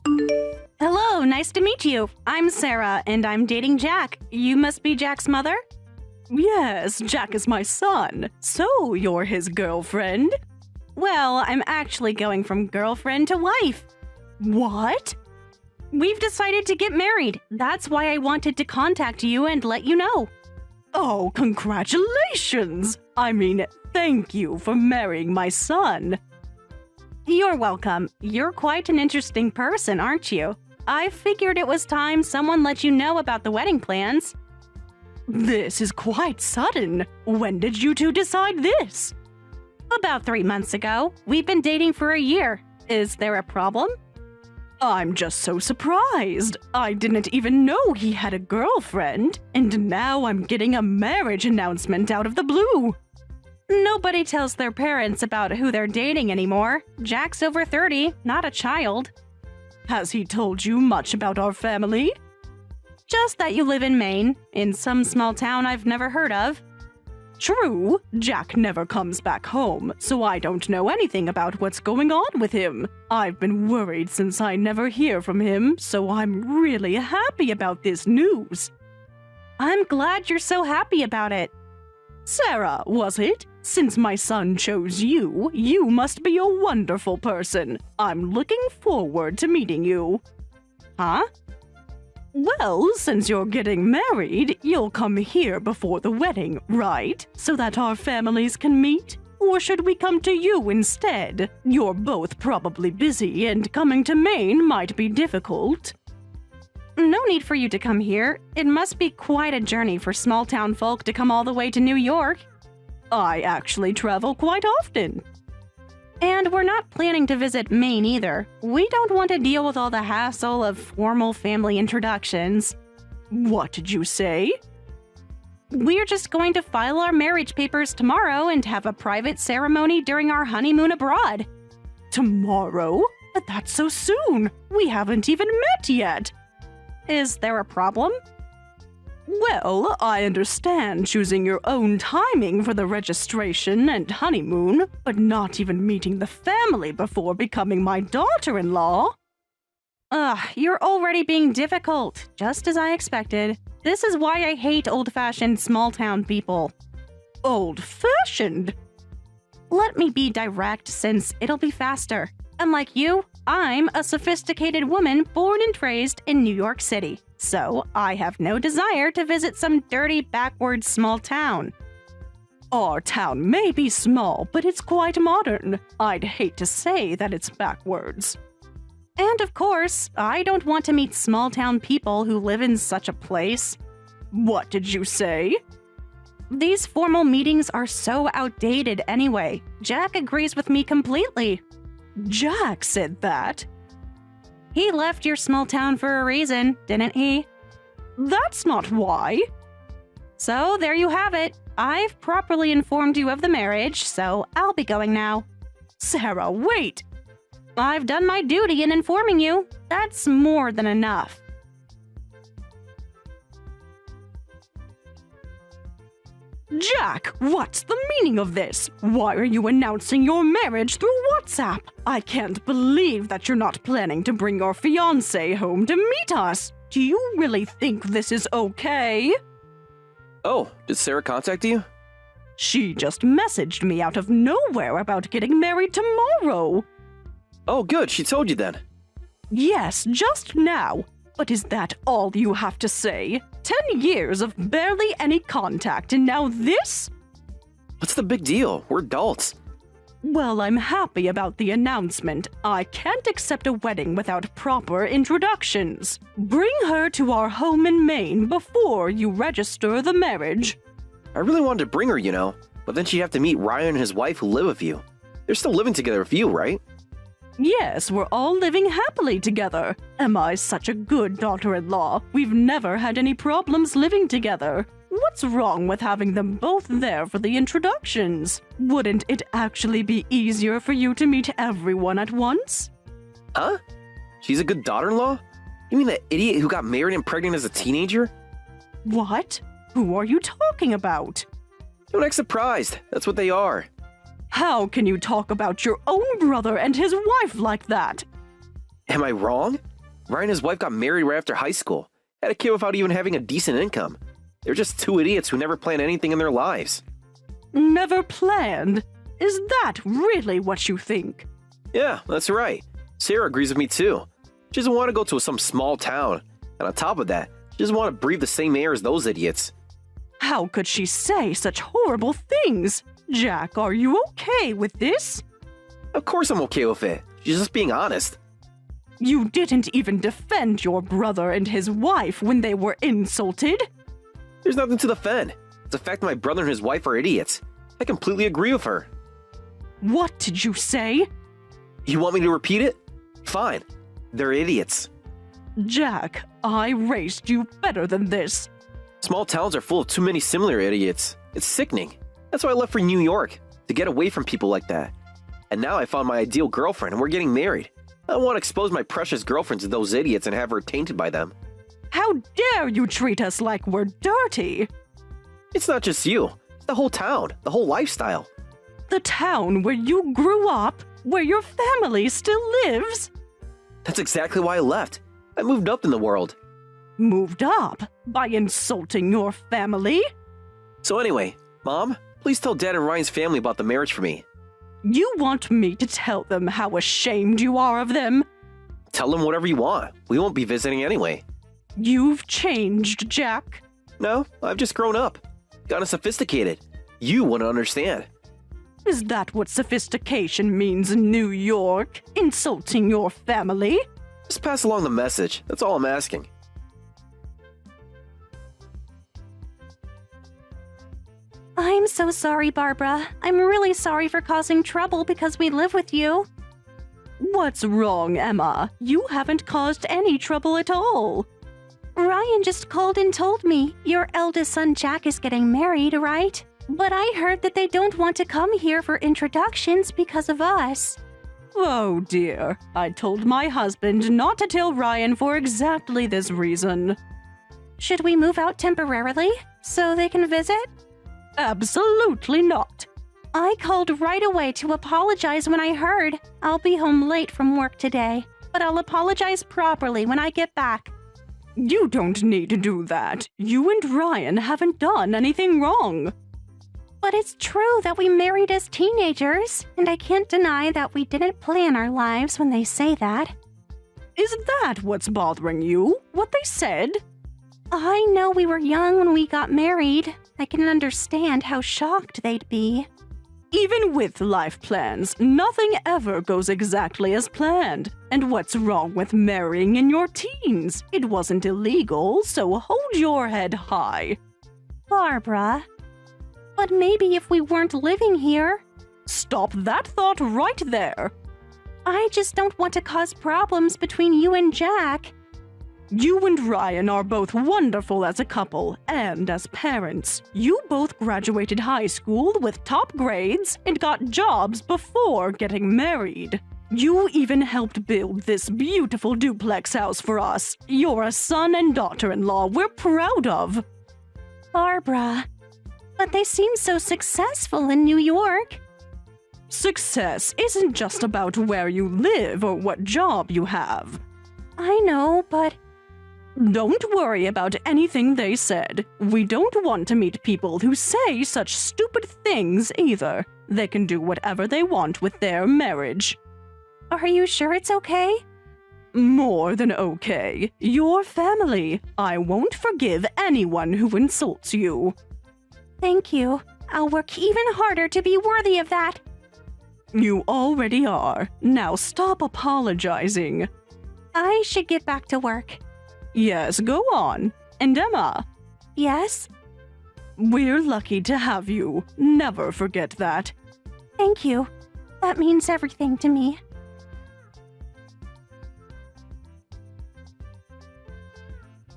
Hello, nice to meet you. I'm Sarah, and I'm dating Jack. You must be Jack's mother? Yes, Jack is my son. So, you're his girlfriend? Well, I'm actually going from girlfriend to wife. What? We've decided to get married. That's why I wanted to contact you and let you know. Oh, congratulations! I mean, thank you for marrying my son. You're welcome. You're quite an interesting person, aren't you? I figured it was time someone let you know about the wedding plans. This is quite sudden. When did you two decide this? About 3 months ago. We've been dating for a year. Is there a problem? I'm just so surprised. I didn't even know he had a girlfriend, and now I'm getting a marriage announcement out of the blue. Nobody tells their parents about who they're dating anymore. Jack's over 30, not a child. Has he told you much about our family? Just that you live in Maine, in some small town I've never heard of. True, Jack never comes back home, so I don't know anything about what's going on with him. I've been worried since I never hear from him, so I'm really happy about this news. I'm glad you're so happy about it. Sarah, was it? Since my son chose you, you must be a wonderful person. I'm looking forward to meeting you. Huh? Well, since you're getting married, you'll come here before the wedding, right? So that our families can meet? Or should we come to you instead? You're both probably busy, and coming to Maine might be difficult. No need for you to come here. It must be quite a journey for small-town folk to come all the way to New York. I actually travel quite often. And we're not planning to visit Maine either. We don't want to deal with all the hassle of formal family introductions. What did you say? We're just going to file our marriage papers tomorrow and have a private ceremony during our honeymoon abroad. Tomorrow? But that's so soon. We haven't even met yet. Is there a problem? Well, I understand choosing your own timing for the registration and honeymoon, but not even meeting the family before becoming my daughter-in-law. You're already being difficult, just as I expected. This is why I hate old-fashioned small-town people. Old-fashioned? Let me be direct, since it'll be faster. Unlike you, I'm a sophisticated woman born and raised in New York City, so I have no desire to visit some dirty, backward small town. Our town may be small, but it's quite modern. I'd hate to say that it's backwards. And of course, I don't want to meet small-town people who live in such a place. What did you say? These formal meetings are so outdated anyway. Jack agrees with me completely. Jack said that? He left your small town for a reason, didn't he? That's not why. So there you have it. I've properly informed you of the marriage, so I'll be going now. Sarah, wait! I've done my duty in informing you. That's more than enough. Jack, what's the meaning of this? Why are you announcing your marriage through WhatsApp? I can't believe that you're not planning to bring your fiancé home to meet us. Do you really think this is okay? Oh, did Sarah contact you? She just messaged me out of nowhere about getting married tomorrow. Oh, good, she told you then. Yes, just now. But is that all you have to say? 10 years of barely any contact, and now this? What's the big deal? We're adults. Well, I'm happy about the announcement. I can't accept a wedding without proper introductions. Bring her to our home in Maine before you register the marriage. I really wanted to bring her, you know, but then she'd have to meet Ryan and his wife who live with you. They're still living together with you, right? Yes, we're all living happily together. Am I such a good daughter-in-law? We've never had any problems living together. What's wrong with having them both there for the introductions? Wouldn't it actually be easier for you to meet everyone at once? Huh? She's a good daughter-in-law? You mean that idiot who got married and pregnant as a teenager? What? Who are you talking about? Don't act surprised. That's what they are. How can you talk about your own brother and his wife like that? Am I wrong? Ryan and his wife got married right after high school. Had a kid without even having a decent income. They're just two idiots who never plan anything in their lives. Never planned? Is that really what you think? Yeah, that's right. Sarah agrees with me too. She doesn't want to go to some small town. And on top of that, she doesn't want to breathe the same air as those idiots. How could she say such horrible things? Jack, are you okay with this? Of course I'm okay with it. She's just being honest. You didn't even defend your brother and his wife when they were insulted. There's nothing to defend. It's the fact that my brother and his wife are idiots. I completely agree with her. What did you say? You want me to repeat it? Fine. They're idiots. Jack, I raised you better than this. Small towns are full of too many similar idiots. It's sickening. That's why I left for New York, to get away from people like that. And now I found my ideal girlfriend and we're getting married. I don't want to expose my precious girlfriend to those idiots and have her tainted by them. How dare you treat us like we're dirty? It's not just you. It's the whole town, the whole lifestyle. The town where you grew up, where your family still lives? That's exactly why I left. I moved up in the world. Moved up? By insulting your family? So anyway, Mom, please tell Dad and Ryan's family about the marriage for me. You want me to tell them how ashamed you are of them? Tell them whatever you want. We won't be visiting anyway. You've changed, Jack. No, I've just grown up. Gotten sophisticated. You wouldn't understand. Is that what sophistication means in New York? Insulting your family? Just pass along the message. That's all I'm asking. I'm so sorry, Barbara. I'm really sorry for causing trouble because we live with you. What's wrong, Emma? You haven't caused any trouble at all. Ryan just called and told me your eldest son Jack is getting married, right? But I heard that they don't want to come here for introductions because of us. Oh dear, I told my husband not to tell Ryan for exactly this reason. Should we move out temporarily so they can visit? Absolutely not. I called right away to apologize when I heard. I'll be home late from work today, but I'll apologize properly when I get back. You don't need to do that. You and Ryan haven't done anything wrong. But it's true that we married as teenagers, and I can't deny that we didn't plan our lives when they say that. Is that what's bothering you? What they said? I know we were young when we got married. I can understand how shocked they'd be. Even with life plans, nothing ever goes exactly as planned. And what's wrong with marrying in your teens? It wasn't illegal, so hold your head high. Barbara, but maybe if we weren't living here. Stop that thought right there. I just don't want to cause problems between you and Jack. You and Ryan are both wonderful as a couple and as parents. You both graduated high school with top grades and got jobs before getting married. You even helped build this beautiful duplex house for us. You're a son and daughter-in-law we're proud of. Barbara, but they seem so successful in New York. Success isn't just about where you live or what job you have. I know, but... Don't worry about anything they said. We don't want to meet people who say such stupid things either. They can do whatever they want with their marriage. Are you sure it's okay? More than okay. Your family. I won't forgive anyone who insults you. Thank you. I'll work even harder to be worthy of that. You already are. Now stop apologizing. I should get back to work. Yes, go on. And Emma? Yes? We're lucky to have you. Never forget that. Thank you. That means everything to me.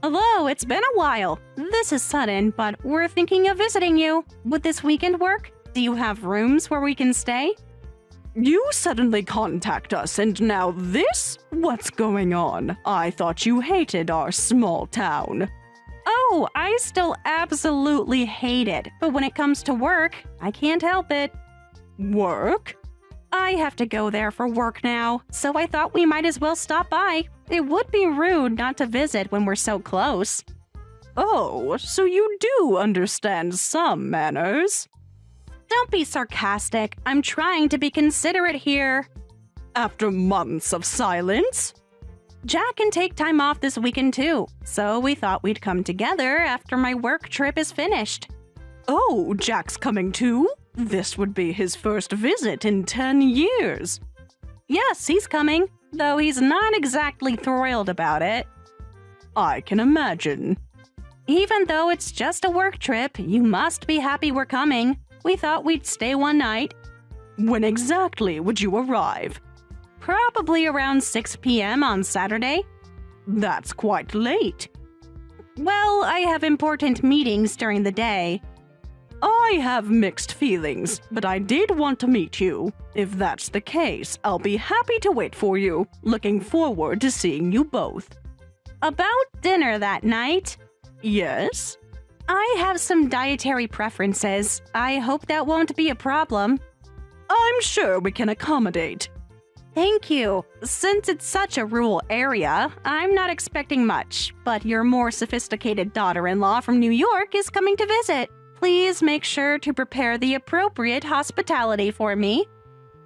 Hello, it's been a while. This is sudden, but we're thinking of visiting you. Would this weekend work? Do you have rooms where we can stay? You suddenly contact us, and now this? What's going on? I thought you hated our small town. Oh, I still absolutely hate it, but when it comes to work, I can't help it. Work? I have to go there for work now, so I thought we might as well stop by. It would be rude not to visit when we're so close. Oh, so you do understand some manners? Don't be sarcastic. I'm trying to be considerate here. After months of silence? Jack can take time off this weekend too, so we thought we'd come together after my work trip is finished. Oh, Jack's coming too? This would be his first visit in 10 years. Yes, he's coming, though he's not exactly thrilled about it. I can imagine. Even though it's just a work trip, you must be happy we're coming. We thought we'd stay one night. When exactly would you arrive? Probably around 6 p.m. on Saturday. That's quite late. Well, I have important meetings during the day. I have mixed feelings, but I did want to meet you. If that's the case, I'll be happy to wait for you. Looking forward to seeing you both. About dinner that night? Yes? I have some dietary preferences. I hope that won't be a problem. I'm sure we can accommodate. Thank you. Since it's such a rural area, I'm not expecting much, but your more sophisticated daughter-in-law from New York is coming to visit. Please make sure to prepare the appropriate hospitality for me.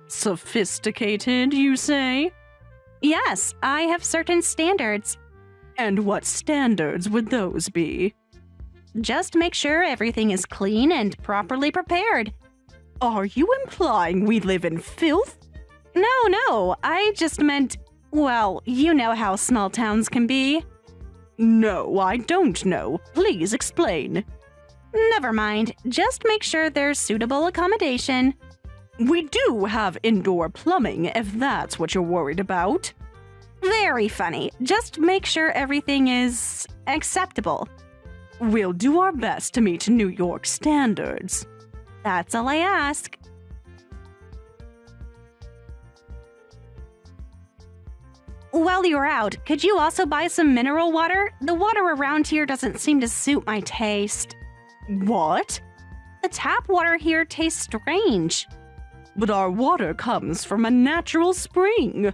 Sophisticated, you say? Yes, I have certain standards. And what standards would those be? Just make sure everything is clean and properly prepared. Are you implying we live in filth? No, I just meant, well, you know how small towns can be. No, I don't know. Please explain. Never mind, just make sure there's suitable accommodation. We do have indoor plumbing, if that's what you're worried about. Very funny. Just make sure everything is acceptable. We'll do our best to meet New York standards. That's all I ask. While you're out, could you also buy some mineral water? The water around here doesn't seem to suit my taste. What? The tap water here tastes strange. But our water comes from a natural spring.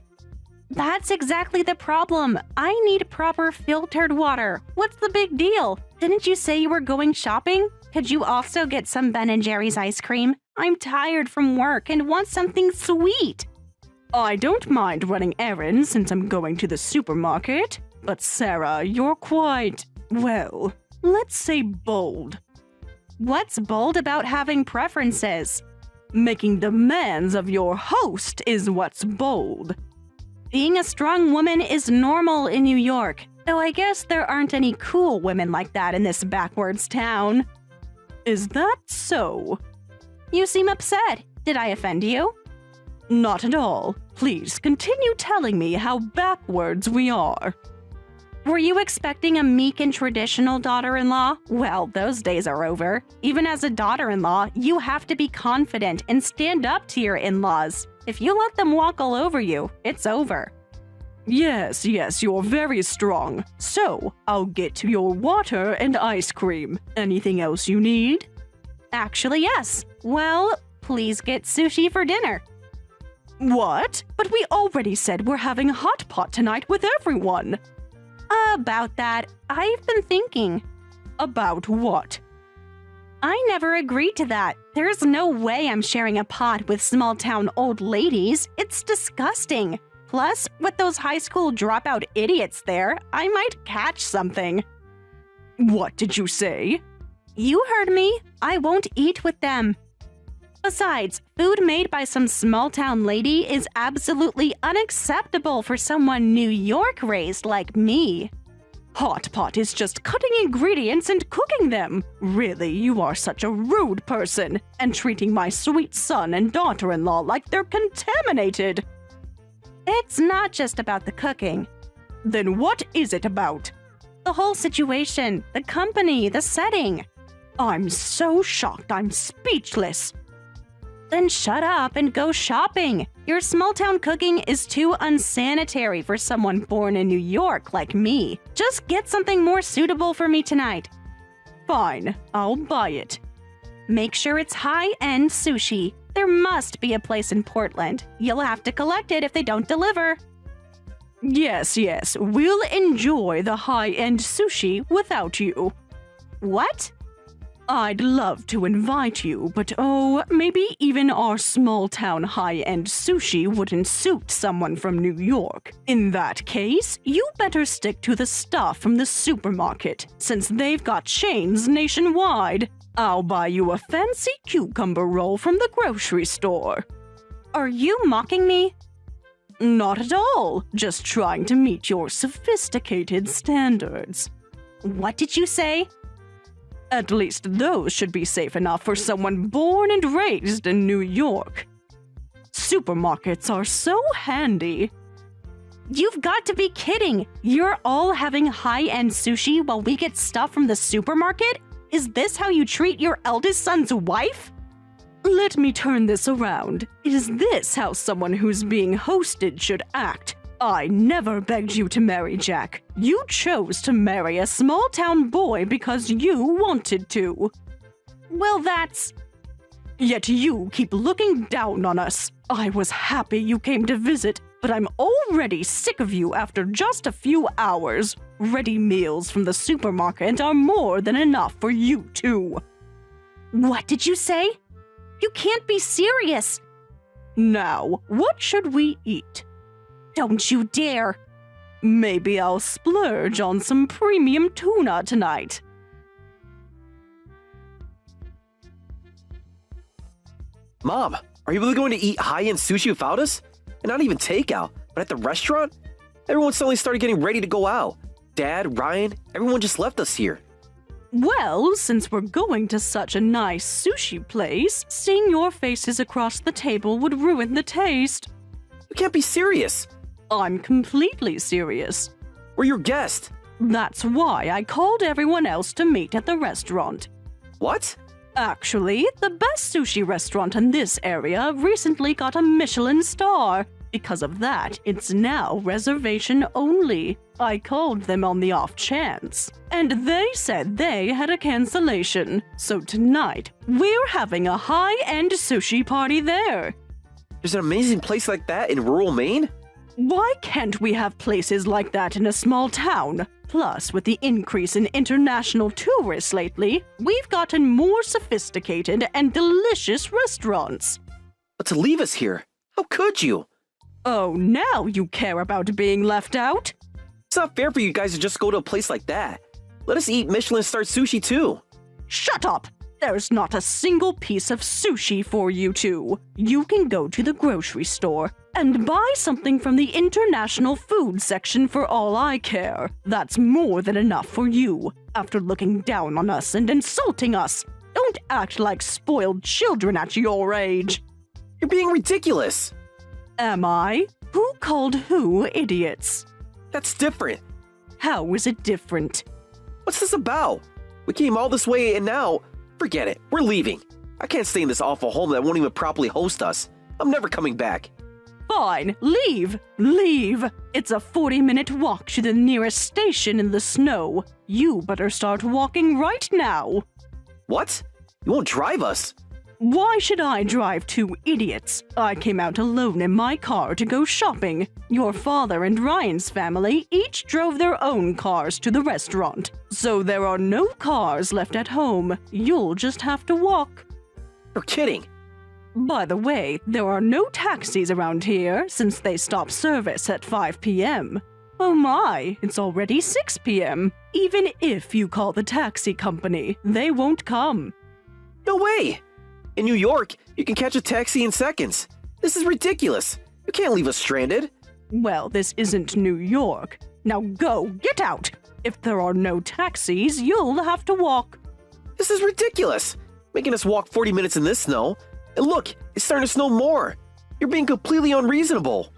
That's exactly the problem. I need proper filtered water. What's the big deal? Didn't you say you were going shopping? Could you also get some Ben & Jerry's ice cream? I'm tired from work and want something sweet. I don't mind running errands since I'm going to the supermarket. But Sarah, you're quite, well, let's say bold. What's bold about having preferences? Making demands of your host is what's bold. Being a strong woman is normal in New York, though I guess there aren't any cool women like that in this backwards town. Is that so? You seem upset. Did I offend you? Not at all. Please continue telling me how backwards we are. Were you expecting a meek and traditional daughter-in-law? Well, those days are over. Even as a daughter-in-law, you have to be confident and stand up to your in-laws. If you let them walk all over you, it's over. Yes, you're very strong. So, I'll get to your water and ice cream. Anything else you need? Actually, yes. Well, please get sushi for dinner. What? But we already said we're having a hot pot tonight with everyone. About that, I've been thinking. About what? I never agreed to that. There's no way I'm sharing a pot with small-town old ladies. It's disgusting. Plus, with those high school dropout idiots there, I might catch something. What did you say? You heard me. I won't eat with them. Besides, food made by some small-town lady is absolutely unacceptable for someone New York-raised like me. Hot pot is just cutting ingredients and cooking them. Really, you are such a rude person, and treating my sweet son and daughter-in-law like they're contaminated. It's not just about the cooking. Then what is it about? The whole situation, the company, the setting. I'm so shocked I'm speechless. Then shut up and go shopping. Your small-town cooking is too unsanitary for someone born in New York like me. Just get something more suitable for me tonight. Fine, I'll buy it. Make sure it's high-end sushi. There must be a place in Portland. You'll have to collect it if they don't deliver. Yes, we'll enjoy the high-end sushi without you. What? I'd love to invite you, but maybe even our small-town high-end sushi wouldn't suit someone from New York. In that case, you better stick to the stuff from the supermarket, since they've got chains nationwide. I'll buy you a fancy cucumber roll from the grocery store. Are you mocking me? Not at all, just trying to meet your sophisticated standards. What did you say? At least those should be safe enough for someone born and raised in New York. Supermarkets are so handy. You've got to be kidding! You're all having high-end sushi while we get stuff from the supermarket? Is this how you treat your eldest son's wife? Let me turn this around. Is this how someone who's being hosted should act? I never begged you to marry Jack. You chose to marry a small-town boy because you wanted to. Well, that's... Yet you keep looking down on us. I was happy you came to visit, but I'm already sick of you after just a few hours. Ready meals from the supermarket are more than enough for you two. What did you say? You can't be serious. Now, what should we eat? Don't you dare! Maybe I'll splurge on some premium tuna tonight. Mom, are you really going to eat high-end sushi without us? And not even takeout, but at the restaurant? Everyone suddenly started getting ready to go out. Dad, Ryan, everyone just left us here. Well, since we're going to such a nice sushi place, seeing your faces across the table would ruin the taste. You can't be serious. I'm completely serious. We're your guest. That's why I called everyone else to meet at the restaurant. What? Actually, the best sushi restaurant in this area recently got a Michelin star. Because of that, it's now reservation only. I called them on the off chance, and they said they had a cancellation. So tonight, we're having a high-end sushi party there. There's an amazing place like that in rural Maine? Why can't we have places like that in a small town? Plus, with the increase in international tourists lately, we've gotten more sophisticated and delicious restaurants. But to leave us here, how could you? Oh, now you care about being left out? It's not fair for you guys to just go to a place like that. Let us eat Michelin-starred sushi too. Shut up! There's not a single piece of sushi for you two. You can go to the grocery store and buy something from the international food section for all I care. That's more than enough for you. After looking down on us and insulting us, don't act like spoiled children at your age. You're being ridiculous. Am I? Who called who idiots? That's different. How is it different? What's this about? We came all this way and now, forget it, we're leaving. I can't stay in this awful home that won't even properly host us. I'm never coming back. Fine, leave! Leave! It's a 40-minute walk to the nearest station in the snow. You better start walking right now. What? You won't drive us? Why should I drive two idiots? I came out alone in my car to go shopping. Your father and Ryan's family each drove their own cars to the restaurant. So there are no cars left at home. You'll just have to walk. You're kidding. By the way, there are no taxis around here since they stop service at 5 p.m. Oh my, it's already 6 p.m. Even if you call the taxi company, they won't come. No way! In New York, you can catch a taxi in seconds. This is ridiculous. You can't leave us stranded. Well, this isn't New York. Now go, get out! If there are no taxis, you'll have to walk. This is ridiculous. Making us walk 40 minutes in this snow. And look, it's starting to snow more. You're being completely unreasonable.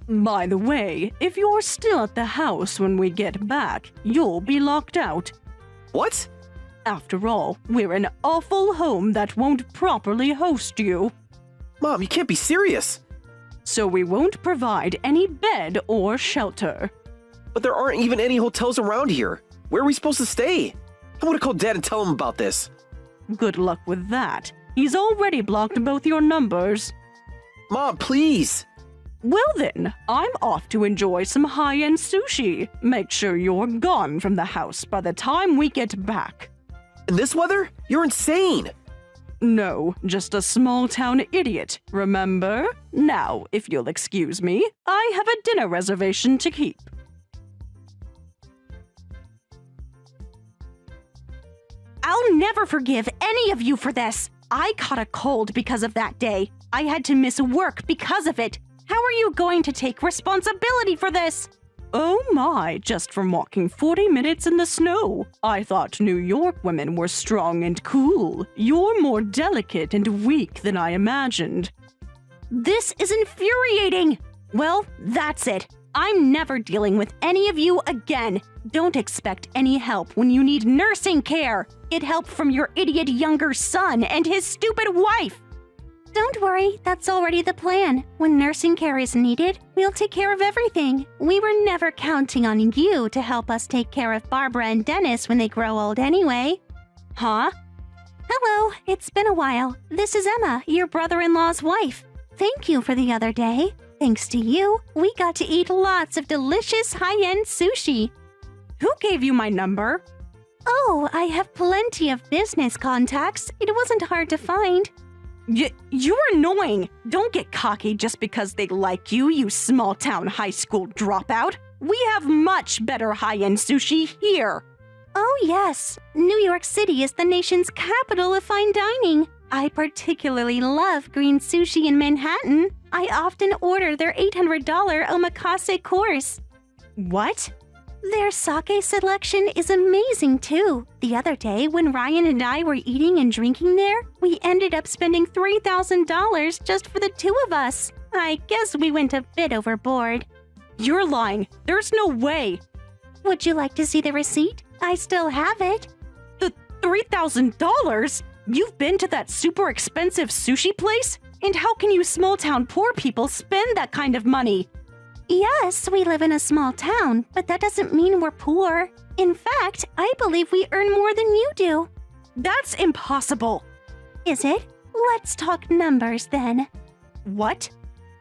By the way, if you're still at the house when we get back, you'll be locked out. What? After all, we're an awful home that won't properly host you. Mom, you can't be serious. So we won't provide any bed or shelter. But there aren't even any hotels around here. Where are we supposed to stay? I'm gonna call Dad and tell him about this. Good luck with that. He's already blocked both your numbers. Mom, please. Well then, I'm off to enjoy some high-end sushi. Make sure you're gone from the house by the time we get back. In this weather? You're insane! No, just a small-town idiot, remember? Now, if you'll excuse me, I have a dinner reservation to keep. I'll never forgive any of you for this. I caught a cold because of that day. I had to miss work because of it. How are you going to take responsibility for this? Oh my, just from walking 40 minutes in the snow. I thought New York women were strong and cool. You're more delicate and weak than I imagined. This is infuriating. Well, that's it. I'm never dealing with any of you again. Don't expect any help when you need nursing care. Get help from your idiot younger son and his stupid wife. Don't worry, that's already the plan. When nursing care is needed, we'll take care of everything. We were never counting on you to help us take care of Barbara and Dennis when they grow old anyway. Huh? Hello, it's been a while. This is Emma, your brother-in-law's wife. Thank you for the other day. Thanks to you, we got to eat lots of delicious high-end sushi. Who gave you my number? Oh, I have plenty of business contacts. It wasn't hard to find. You're annoying. Don't get cocky just because they like you, you small-town high school dropout. We have much better high-end sushi here. Oh, yes. New York City is the nation's capital of fine dining. I particularly love green sushi in Manhattan. I often order their $800 omakase course. What? Their sake selection is amazing, too. The other day, when Ryan and I were eating and drinking there, we ended up spending $3,000 just for the two of us. I guess we went a bit overboard. You're lying. There's no way. Would you like to see the receipt? I still have it. The $3,000? You've been to that super expensive sushi place? And how can you small-town poor people spend that kind of money? Yes, we live in a small town, but that doesn't mean we're poor. In fact, I believe we earn more than you do. That's impossible. Is it? Let's talk numbers then. What?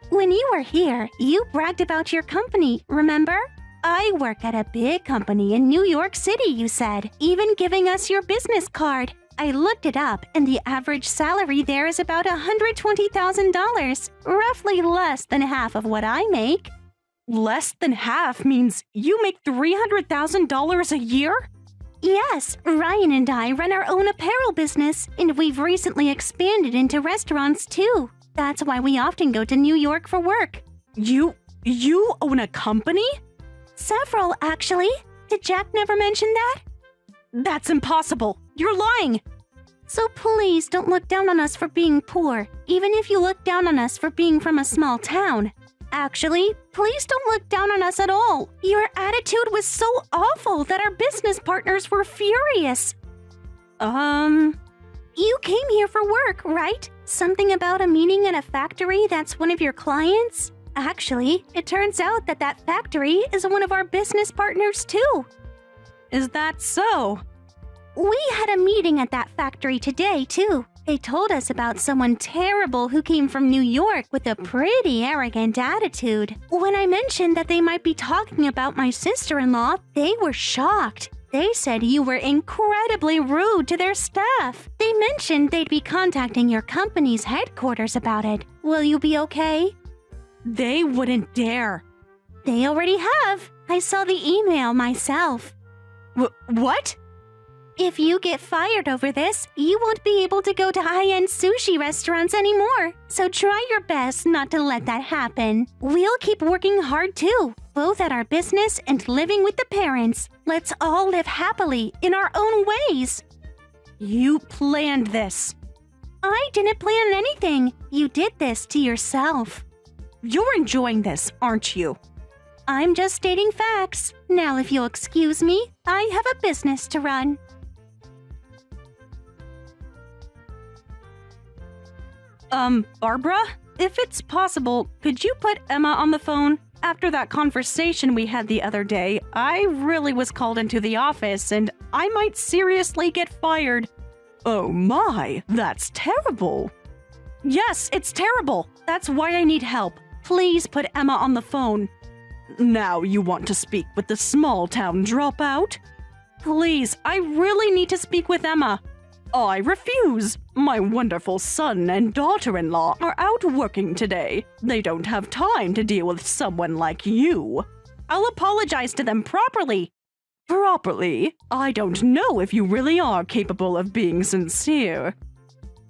When you were here, you bragged about your company, remember? I work at a big company in New York City, you said, even giving us your business card. I looked it up, and the average salary there is about $120,000, roughly less than half of what I make. Less than half means you make $300,000 a year? Yes, Ryan and I run our own apparel business, and we've recently expanded into restaurants too. That's why we often go to New York for work. You own a company? Several, actually. Did Jack never mention that? That's impossible. You're lying. So please don't look down on us for being poor, even if you look down on us for being from a small town. Actually, please don't look down on us at all. Your attitude was so awful that our business partners were furious. You came here for work, right? Something about a meeting at a factory that's one of your clients? Actually, it turns out that that factory is one of our business partners too. Is that so? We had a meeting at that factory today too. They told us about someone terrible who came from New York with a pretty arrogant attitude. When I mentioned that they might be talking about my sister-in-law, they were shocked. They said you were incredibly rude to their staff. They mentioned they'd be contacting your company's headquarters about it. Will you be okay? They wouldn't dare. They already have. I saw the email myself. What? If you get fired over this, you won't be able to go to high-end sushi restaurants anymore. So try your best not to let that happen. We'll keep working hard too, both at our business and living with the parents. Let's all live happily in our own ways. You planned this. I didn't plan anything. You did this to yourself. You're enjoying this, aren't you? I'm just stating facts. Now, if you'll excuse me, I have a business to run. Barbara? If it's possible, could you put Emma on the phone? After that conversation we had the other day, I really was called into the office and I might seriously get fired. Oh my, that's terrible. Yes, it's terrible. That's why I need help. Please put Emma on the phone. Now you want to speak with the small-town dropout? Please, I really need to speak with Emma. I refuse. My wonderful son and daughter-in-law are out working today. They don't have time to deal with someone like you. I'll apologize to them properly. Properly? I don't know if you really are capable of being sincere.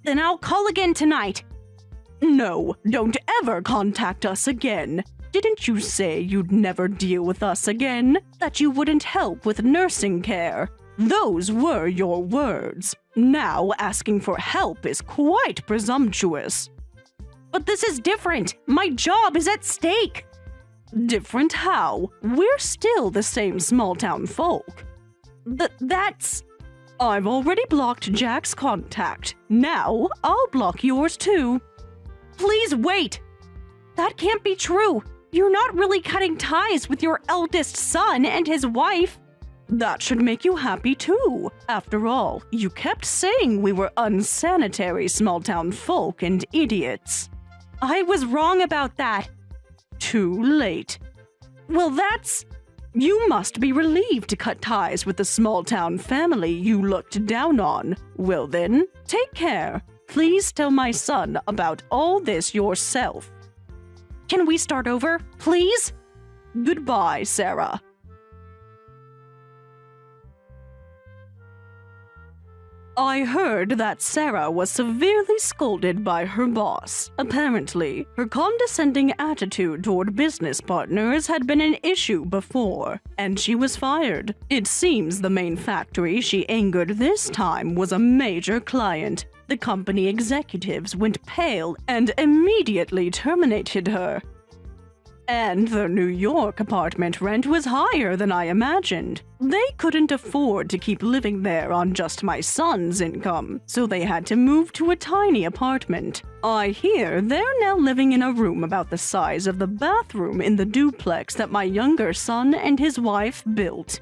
Then I'll call again tonight. No, don't ever contact us again. Didn't you say you'd never deal with us again? That you wouldn't help with nursing care? Those were your words. Now asking for help is quite presumptuous. But this is different. My job is at stake. Different how? We're still the same small-town folk. That's... I've already blocked Jack's contact. Now I'll block yours too. Please wait. That can't be true. You're not really cutting ties with your eldest son and his wife. That should make you happy too. After all, you kept saying we were unsanitary small-town folk and idiots. I was wrong about that. Too late. Well, that's... You must be relieved to cut ties with the small-town family you looked down on. Well then, take care. Please tell my son about all this yourself. Can we start over, please? Goodbye, Sarah. I heard that Sarah was severely scolded by her boss. Apparently, her condescending attitude toward business partners had been an issue before, and she was fired. It seems the main factory she angered this time was a major client. The company executives went pale and immediately terminated her. And the New York apartment rent was higher than I imagined. They couldn't afford to keep living there on just my son's income, so they had to move to a tiny apartment. I hear they're now living in a room about the size of the bathroom in the duplex that my younger son and his wife built.